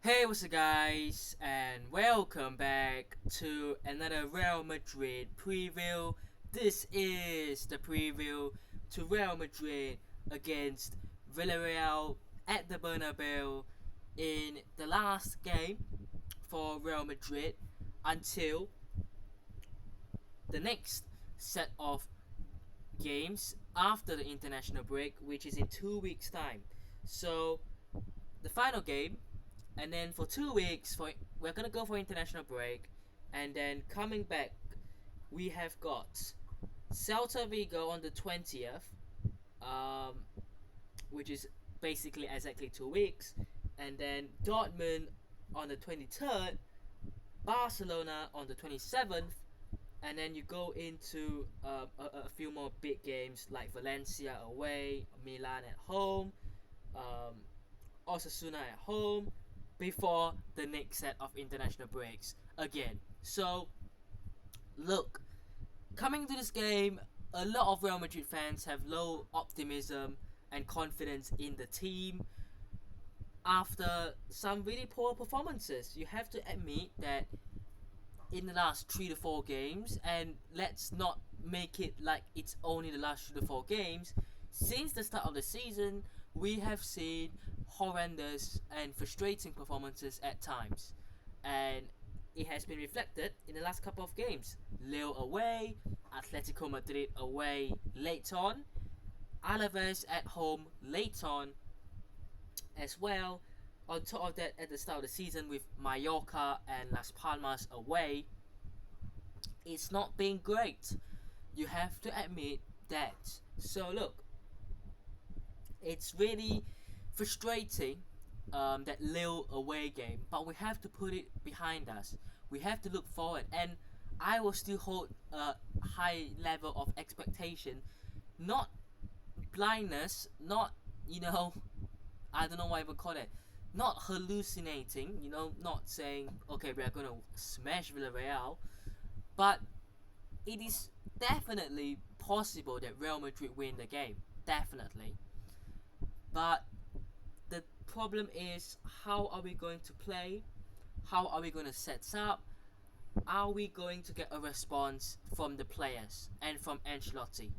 Hey, what's up, guys, and welcome back to another Real Madrid preview. This is the preview to Real Madrid against Villarreal at the Bernabeu in the last game for Real Madrid until the next set of games after the international break, which is in 2 weeks' time. So, the final game, and then for 2 weeks we're gonna go for international break, and then coming back we have got Celta Vigo on the 20th, um, which is basically exactly 2 weeks, and then Dortmund on the 23rd, Barcelona on the 27th, and then you go into a few more big games like Valencia away, Milan at home, um, Osasuna at home before the next set of international breaks again. So, look, coming to this game, a lot of Real Madrid fans have low optimism and confidence in the team after some really poor performances. You have to admit that in the last 3 to 4 games, and let's not make it like it's only the last 3 to 4 games. Since the start of the season, we have seen horrendous and frustrating performances at times, and it has been reflected in the last couple of games. Lille away, Atletico Madrid away late on, Alaves at home late on as well. On top of that, at the start of the season with Mallorca and Las Palmas away, it's not been great. You have to admit that. So look, it's really frustrating, that Lille away game, but we have to put it behind us. We have to look forward, and I will still hold a high level of expectation, not blindness, not you know, I don't know what I would call it, not hallucinating. Not saying okay we are gonna smash Villarreal, but it is definitely possible that Real Madrid win the game. Definitely. But the problem is, how are we going to play? How are we going to set up? Are we going to get a response from the players and from Ancelotti?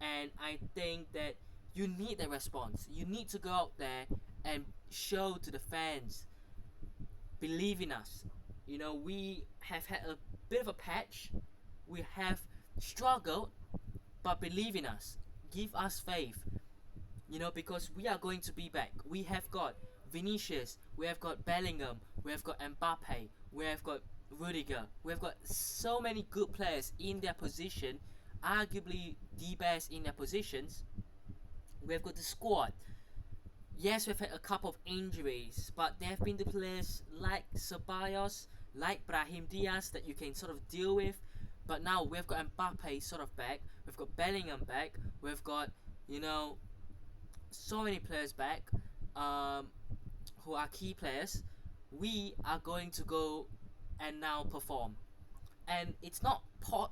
And I think that you need a response. You need to go out there and show to the fans, believe in us. We have had a bit of a patch. We have struggled, but believe in us. Give us faith. Because we are going to be back. We have got Vinicius, we have got Bellingham, we have got Mbappe, we have got Rudiger. We have got so many good players in their position, arguably the best in their positions. We have got the squad. Yes, we've had a couple of injuries, but there have been the players like Ceballos, like Brahim Diaz that you can sort of deal with. But now we've got Mbappe sort of back, we've got Bellingham back, we've got, so many players back, um, who are key players. We are going to go and now perform. And it's not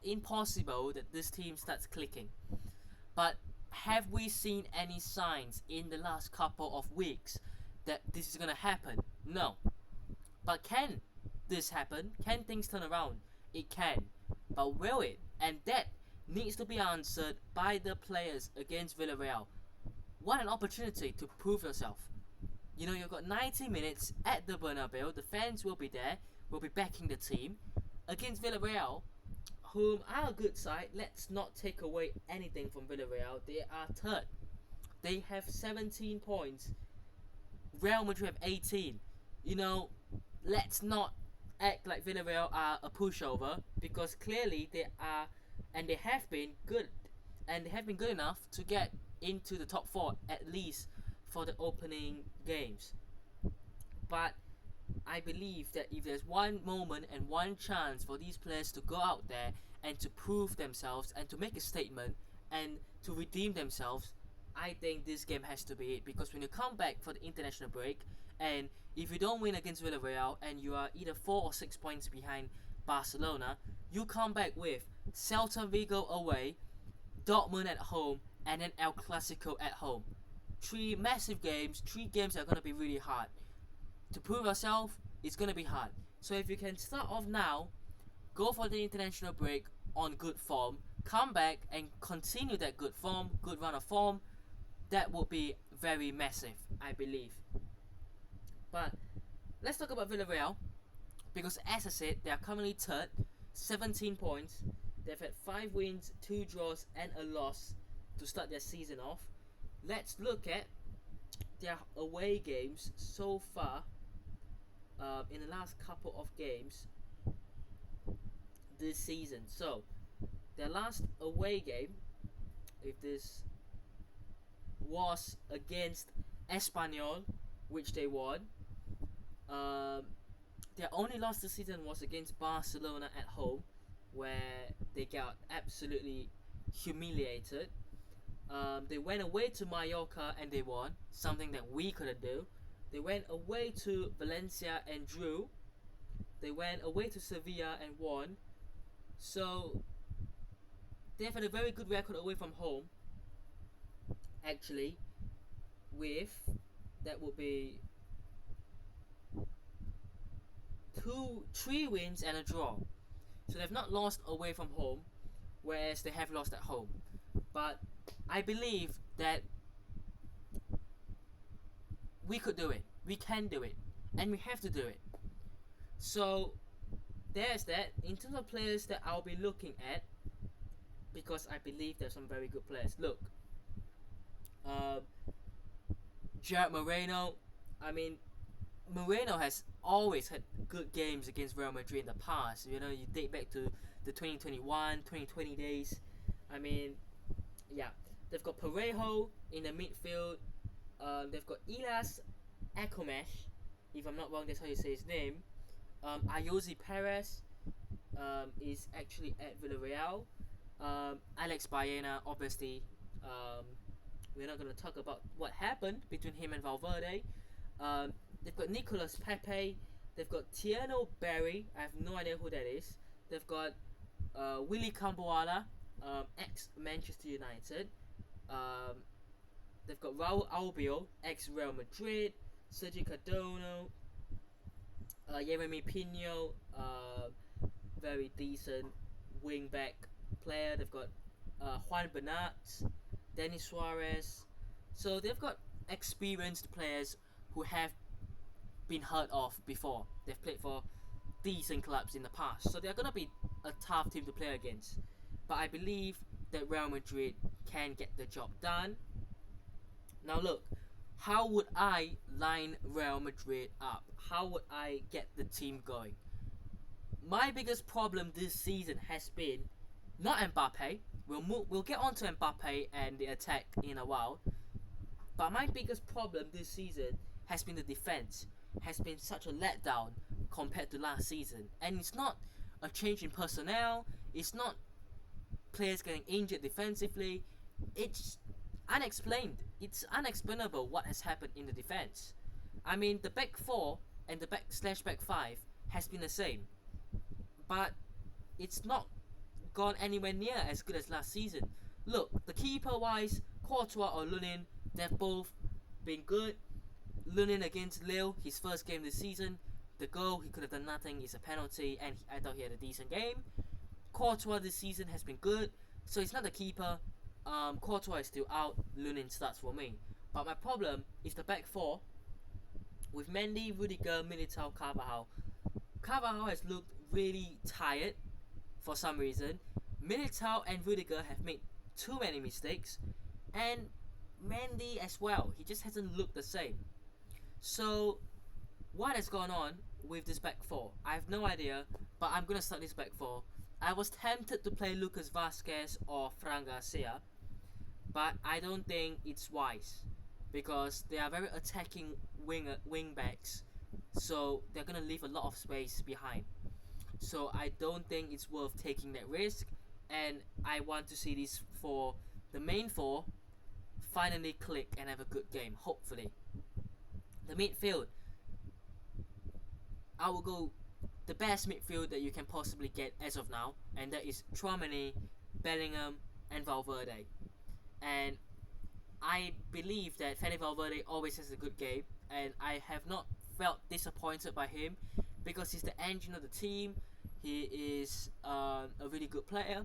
impossible that this team starts clicking. But have we seen any signs in the last couple of weeks that this is going to happen? No. But can this happen? Can things turn around? It can. But will it? And that needs to be answered by the players against Villarreal. What an opportunity to prove yourself. You've got 90 minutes at the Bernabeu. The fans will be there, will be backing the team against Villarreal, whom are a good side. Let's not take away anything from Villarreal. They are third. They have 17 points. Real Madrid have 18. Let's not act like Villarreal are a pushover, because clearly they are, and they have been good, and they have been good enough to get into the top 4 at least for the opening games. But I believe that if there's one moment and one chance for these players to go out there and to prove themselves and to make a statement and to redeem themselves, I think this game has to be it. Because when you come back for the international break, and if you don't win against Villarreal and you are either 4 or 6 points behind Barcelona, you come back with Celta Vigo away, Dortmund at home, and then El Clasico at home. 3 massive games, 3 games that are going to be really hard. to prove yourself, it's gonna be hard. So if you can start off now, go for the international break on good form, come back and continue that good form, good run of form, that would be very massive, I believe. But let's talk about Villarreal, because as I said, they are currently third, 17 points. They've had 5 wins, 2 draws, and a loss to start their season off. Let's look at their away games so far in the last couple of games this season. So, their last away game, if this was against Espanyol, which they won. Their only loss this season was against Barcelona at home, where they got absolutely humiliated. They went away to Mallorca and they won, something that we couldn't do. They went away to Valencia and drew. They went away to Sevilla and won. So they've had a very good record away from home. Actually, with that will be 3 wins and a draw. So they've not lost away from home, whereas they have lost at home. But I believe that we could do it. We can do it. And we have to do it. So there's that. In terms of players that I'll be looking at, because I believe there's some very good players. Look, Gerard Moreno. I mean, Moreno has always had good games against Real Madrid in the past. You know, you date back to the 2021, 2020 days. I mean, yeah. They've got Parejo in the midfield. They've got Ilas Akomesh, if I'm not wrong, that's how you say his name. Ayoze Perez is actually at Villarreal. Alex Baena, obviously. We're not going to talk about what happened between him and Valverde. They've got Nicolas Pepe. They've got Tiano Berry. I have no idea who that is. They've got Willy Camboala, ex-Manchester United. They've got Raul Albiol, ex-Real Madrid. Sergio Cardona. Jeremy Pino, very decent wing-back player. They've got Juan Bernat, Denis Suarez. So they've got experienced players who have been heard of before. They've played for decent clubs in the past. So they're going to be a tough team to play against. But I believe that Real Madrid can get the job done. Now look, how would I line Real Madrid up? How would I get the team going? My biggest problem this season has been not Mbappe. We'll get on to Mbappe and the attack in a while. But my biggest problem this season has been the defense. Has been such a letdown compared to last season. And it's not a change in personnel. It's not players getting injured defensively. It's unexplained. It's unexplainable what has happened in the defense. I mean, the back 4 and the back / back 5 has been the same. But it's not gone anywhere near as good as last season. Look, the keeper wise, Courtois or Lunin, they've both been good. Lunin against Lille, his first game this season, the goal, he could have done nothing, is a penalty, and I thought he had a decent game. Courtois this season has been good, so it's not the keeper. Courtois is still out, Lunin starts for me. But my problem is the back 4 with Mendy, Rudiger, Militao, Carvajal. Carvajal has looked really tired for some reason. Militao and Rudiger have made too many mistakes, and Mendy as well. He just hasn't looked the same. So what has gone on with this back 4? I have no idea, but I'm gonna start this back 4. I was tempted to play Lucas Vazquez or Fran Garcia, but I don't think it's wise because they are very attacking wing backs, so they're gonna leave a lot of space behind. So I don't think it's worth taking that risk, and I want to see these the main 4 finally click and have a good game, hopefully. The midfield, I will go the best midfield that you can possibly get as of now, and that is Tchouaméni, Bellingham, and Valverde. And I believe that Fede Valverde always has a good game, and I have not felt disappointed by him because he's the engine of the team. He is a really good player.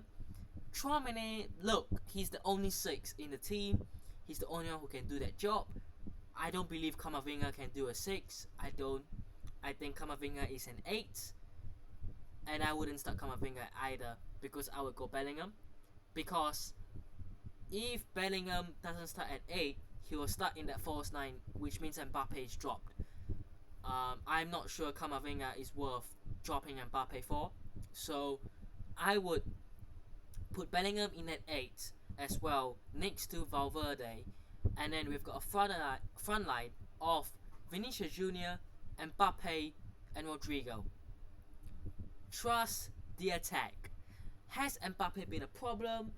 Tchouaméni, look, he's the only 6 in the team. He's the only one who can do that job. I don't believe Camavinga can do a 6. I don't. I think Camavinga is an 8. And I wouldn't start Camavinga either because I would go Bellingham. Because if Bellingham doesn't start at 8, he will start in that false 9, which means Mbappe is dropped. I'm not sure Camavinga is worth dropping Mbappe for. So I would put Bellingham in at 8 as well, next to Valverde. And then we've got a front line of Vinicius Jr., Mbappe, and Rodrigo. Trust the attack. Has Mbappe been a problem?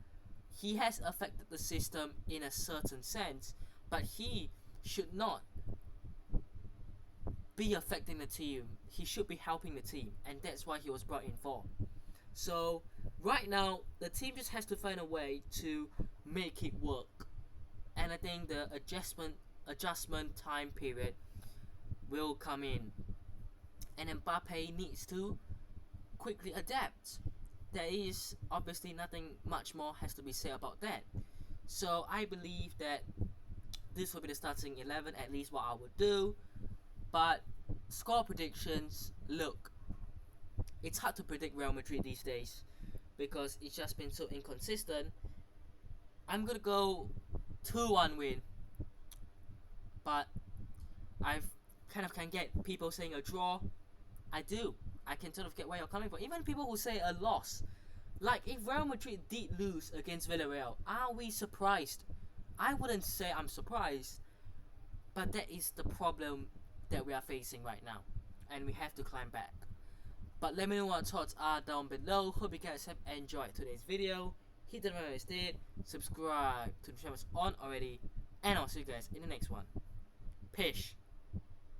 He has affected the system in a certain sense, but he should not be affecting the team. He should be helping the team, and that's why he was brought in for. So right now, the team just has to find a way to make it work, and I think the adjustment time period will come in, and Mbappe needs to quickly adapt. There is obviously nothing much more has to be said about that. So I believe that this will be the starting 11, at least what I would do. But score predictions, look, it's hard to predict Real Madrid these days because it's just been so inconsistent. I'm gonna go 2-1 win, but I've kind of can get people saying a draw. I do. I can sort of get where you're coming from. Even people who say a loss. Like, if Real Madrid did lose against Villarreal, are we surprised? I wouldn't say I'm surprised, but that is the problem that we are facing right now, and we have to climb back. But let me know what your thoughts are down below. Hope you guys have enjoyed today's video. Hit the bell if you did, subscribe to the channel if it's on already, and I'll see you guys in the next one. Peace.